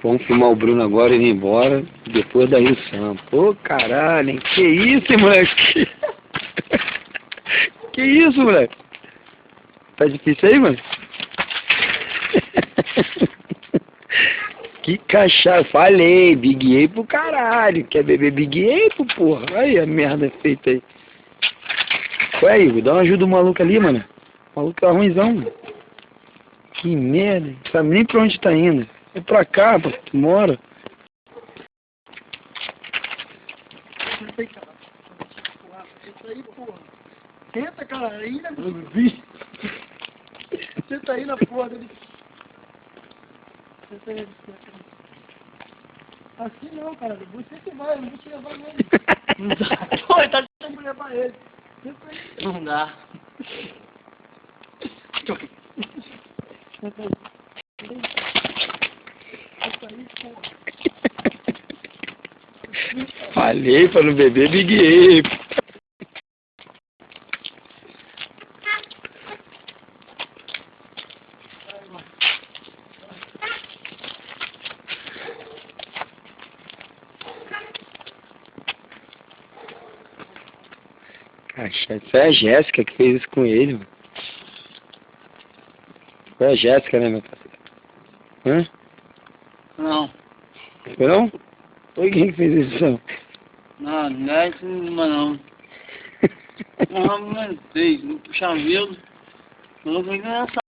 Vamos filmar o Bruno agora e ir embora. Depois da Rio Sampa. Ô, caralho, hein? Que isso, hein, moleque? Que isso, moleque? Tá difícil aí, mano? Que cachaça. Falei, Big A pro caralho. Quer beber Big A, porra? Aí a merda feita aí. Ué, Igor, dá uma ajuda ao maluco ali, mano. O maluco tá ruimzão, mano. Que merda. Não sabe nem pra onde tá indo. É pra cá, pô. Tu mora. Senta aí, cara. Senta aí, porra. Senta, cara. Aí, né? Senta aí na porra dele. Senta aí. Assim não, cara. Você que vai, eu não vou te levar nele. Não dá. Pô, ele tá tentando levar ele. Senta aí. Não dá. Senta aí. Senta aí, porra. Falei pra não beber Big A. Cachaça. Foi a Jéssica que fez isso com ele, mano. Foi a Jéssica, né, meu parceiro? Hã? Não. Foi não? Foi quem que fez isso? Não, não é isso não. Não, não sei. Não puxa vida. Não vou engraçado.